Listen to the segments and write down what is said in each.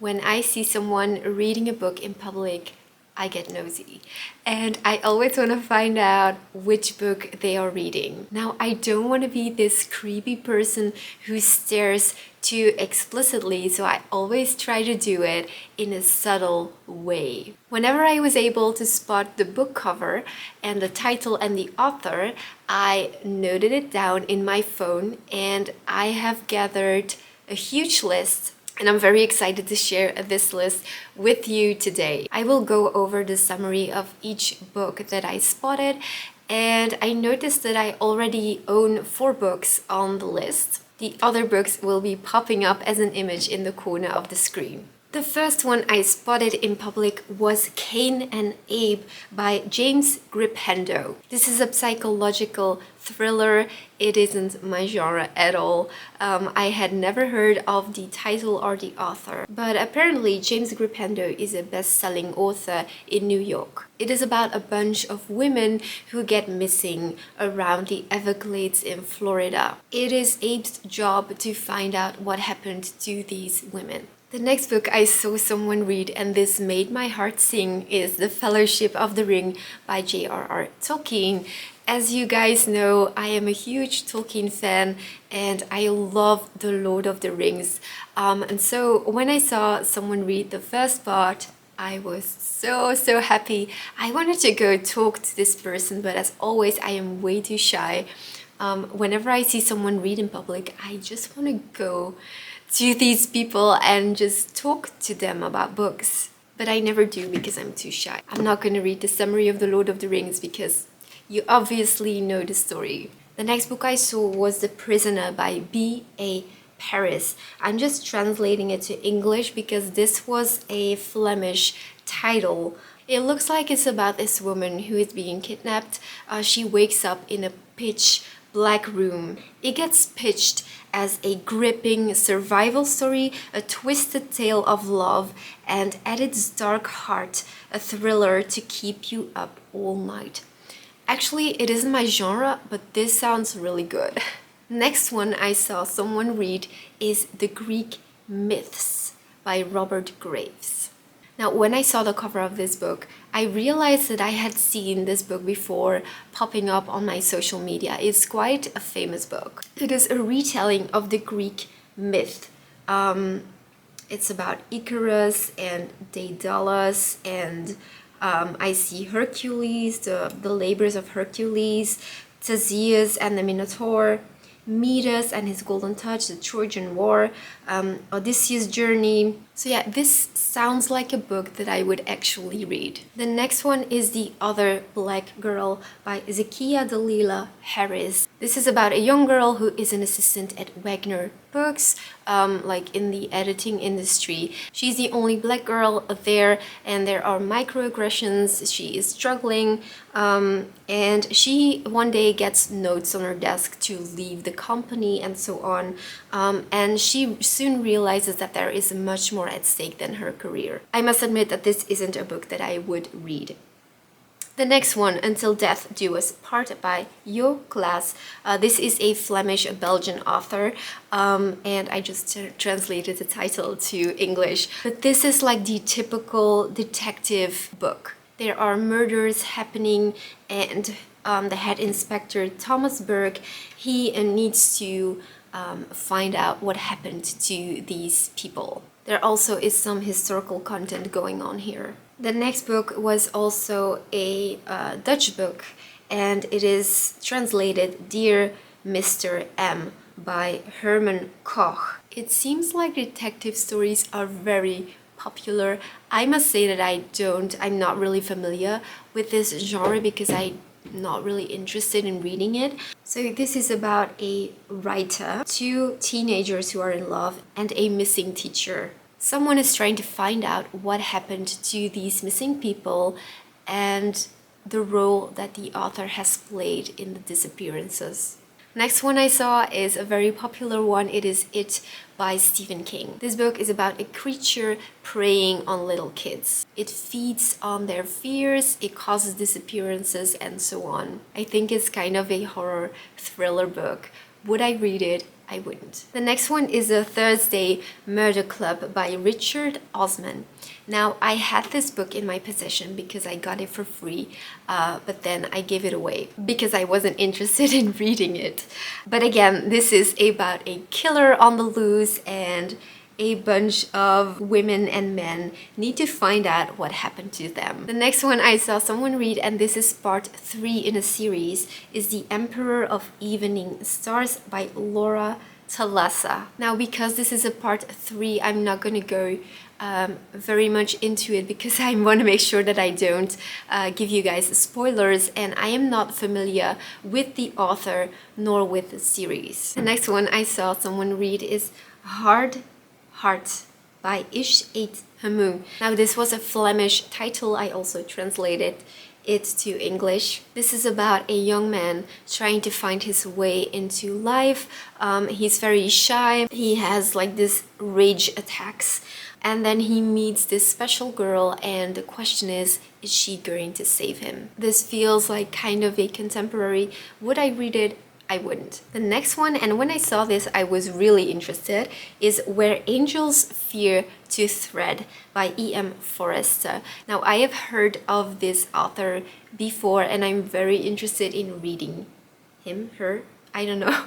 When I see someone reading a book in public, I get nosy and I always want to find out which book they are reading. Now, I don't want to be this creepy person who stares too explicitly, so I always try to do it in a subtle way. Whenever I was able to spot the book cover and the title and the author, I noted it down in my phone, and I have gathered a huge list. And I'm very excited to share this list with you today. I will go over the summary of each book that I spotted, and I noticed that I already own 4 books on the list. The other books will be popping up as an image in the corner of the screen. The first one I spotted in public was Cain and Abe by James Grippendo. This is a psychological thriller. It isn't my genre at all. I had never heard of the title or the author, but apparently James Grippendo is a best-selling author in New York. It is about a bunch of women who get missing around the Everglades in Florida. It is Abe's job to find out what happened to these women. The next book I saw someone read, and this made my heart sing, is The Fellowship of the Ring by J.R.R. Tolkien. As you guys know, I am a huge Tolkien fan and I love The Lord of the Rings. And so when I saw someone read the first part, I was so happy. I wanted to go talk to this person, but as always, I am way too shy. Whenever I see someone read in public, I just want to go to these people and just talk to them about books. But I never do because I'm too shy. I'm not going to read the summary of The Lord of the Rings because you obviously know the story. The next book I saw was The Prisoner by B.A. Paris. I'm just translating it to English because this was a Flemish title. It looks like it's about this woman who is being kidnapped. She wakes up in a pitch black room. It gets pitched as a gripping survival story, a twisted tale of love, and at its dark heart, a thriller to keep you up all night. Actually, it isn't my genre, but this sounds really good. Next one I saw someone read is The Greek Myths by Robert Graves. Now, when I saw the cover of this book, I realized that I had seen this book before popping up on my social media. It's quite a famous book. It is a retelling of the Greek myth. It's about Icarus and Daedalus, and I see Hercules, the labors of Hercules, Theseus and the Minotaur, Midas and his golden touch, the Trojan War, Odysseus' journey. So yeah, this sounds like a book that I would actually read. The next one is The Other Black Girl by Zekiah Dalila Harris. This is about a young girl who is an assistant at Wagner Books, like in the editing industry. She's the only black girl there, and there are microaggressions. She is struggling, and she one day gets notes on her desk to leave the company and so on, and she soon realizes that there is much more at stake than her career. I must admit that this isn't a book that I would read. The next one, Until Death Do Us Part by Jo Klaas. This is a Flemish-Belgian author, and I just translated the title to English. But this is like the typical detective book. There are murders happening, and the head inspector, Thomas Berg, he needs to find out what happened to these people. There also is some historical content going on here. The next book was also a Dutch book, and it is translated Dear Mr. M by Herman Koch. It seems like detective stories are very popular. I must say that I'm not really familiar with this genre because I'm not really interested in reading it. So this is about a writer, 2 teenagers who are in love, and a missing teacher. Someone is trying to find out what happened to these missing people and the role that the author has played in the disappearances. Next one I saw is a very popular one. It is It by Stephen King. This book is about a creature preying on little kids. It feeds on their fears, it causes disappearances, and so on. I think it's kind of a horror thriller book. Would I read it? I wouldn't. The next one is A Thursday Murder Club by Richard Osman. Now, I had this book in my possession because I got it for free, but then I gave it away because I wasn't interested in reading it. But again, this is about a killer on the loose, and a bunch of women and men need to find out what happened to them. The next one I saw someone read, and this is part 3 in a series, is The Emperor of Evening Stars by Laura Thalassa. Now, because this is a part 3, I'm not going to go very much into it because I want to make sure that I don't give you guys spoilers, and I am not familiar with the author nor with the series. The next one I saw someone read is Hart by Geachte Heer M. Now, this was a Flemish title. I also translated it to English. This is about a young man trying to find his way into life. He's very shy. He has like this rage attacks. And then he meets this special girl, and the question is she going to save him? This feels like kind of a contemporary. Would I read it? I wouldn't. The next one, and when I saw this I was really interested, is Where Angels Fear to Tread by E.M. Forrester. Now, I have heard of this author before, and I'm very interested in reading him, her, I don't know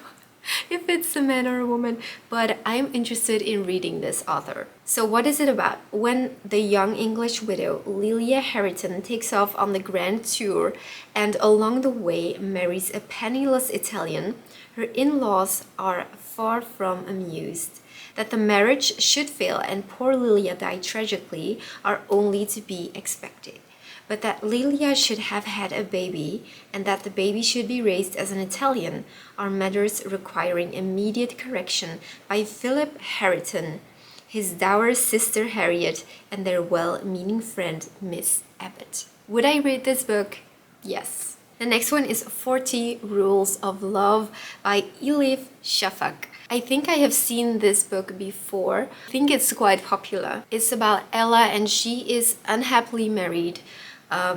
if it's a man or a woman, but I'm interested in reading this author. So what is it about? When the young English widow Lilia Harrington takes off on the grand tour and along the way marries a penniless Italian, her in-laws are far from amused. That the marriage should fail and poor Lilia die tragically are only to be expected. But that Lilia should have had a baby and that the baby should be raised as an Italian are matters requiring immediate correction by Philip Harrington, his dour sister Harriet, and their well-meaning friend Miss Abbott. Would I read this book? Yes. The next one is 40 Rules of Love by Elif Shafak. I think I have seen this book before. I think it's quite popular. It's about Ella, and she is unhappily married.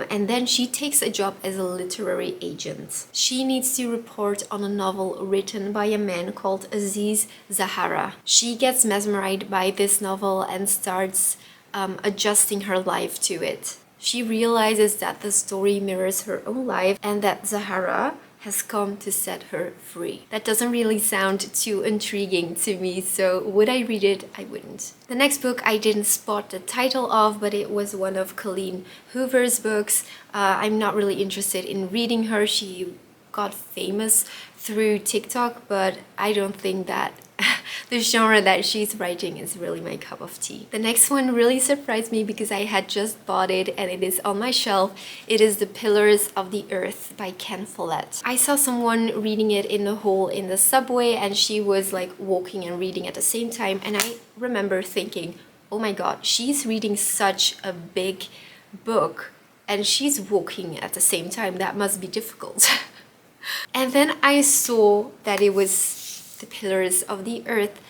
And then she takes a job as a literary agent. She needs to report on a novel written by a man called Aziz Zahara. She gets mesmerized by this novel and starts adjusting her life to it. She realizes that the story mirrors her own life and that Zahara has come to set her free. That doesn't really sound too intriguing to me, so would I read it? I wouldn't. The next book I didn't spot the title of, but it was one of Colleen Hoover's books. I'm not really interested in reading her. She got famous through TikTok, but I don't think that the genre that she's writing is really my cup of tea. The next one really surprised me because I had just bought it and it is on my shelf. It is The Pillars of the Earth by Ken Follett. I saw someone reading it in the hall in the subway, and she was like walking and reading at the same time, and I remember thinking, oh my god, she's reading such a big book and she's walking at the same time. That must be difficult. And then I saw that it was The Pillars of the Earth.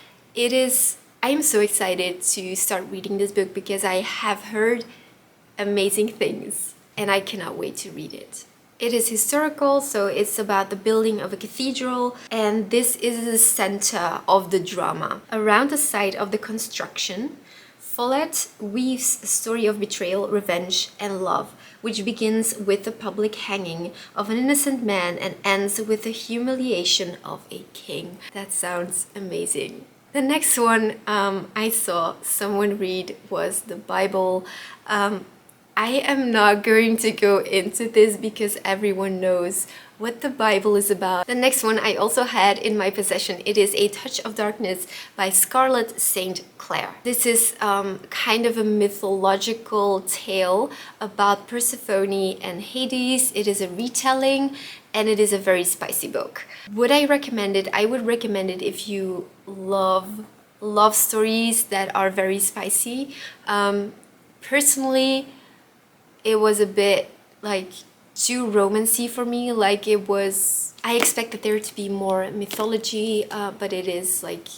I'm so excited to start reading this book because I have heard amazing things and I cannot wait to read it. It is historical, so it's about the building of a cathedral, and this is the center of the drama. Around the site of the construction, Follett weaves a story of betrayal, revenge, and love, which begins with the public hanging of an innocent man and ends with the humiliation of a king. That sounds amazing. The next one I saw someone read was the Bible. I am not going to go into this because everyone knows what the Bible is about. The next one I also had in my possession. It is A Touch of Darkness by Scarlett St. Clair. This is kind of a mythological tale about Persephone and Hades. It is a retelling and it is a very spicy book. Would I recommend it? I would recommend it if you love stories that are very spicy. Personally, it was a bit like too romancy for me. Like I expected there to be more mythology, but it is like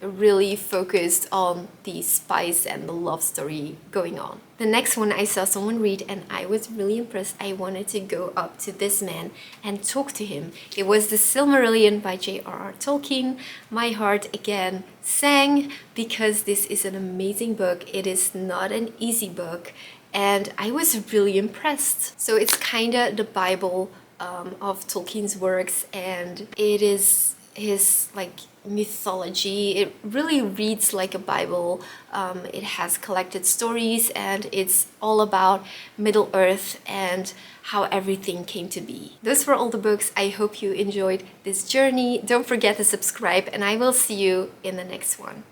really focused on the spice and the love story going on. The next one I saw someone read and I was really impressed. I wanted to go up to this man and talk to him. It was the Silmarillion by J.R.R. Tolkien. My heart again sang because this is an amazing book. It is not an easy book and I was really impressed. So it's kinda the Bible of Tolkien's works, and it is his like mythology. It really reads like a Bible. It has collected stories and it's all about Middle Earth and how everything came to be. Those were all the books. I hope you enjoyed this journey. Don't forget to subscribe and I will see you in the next one.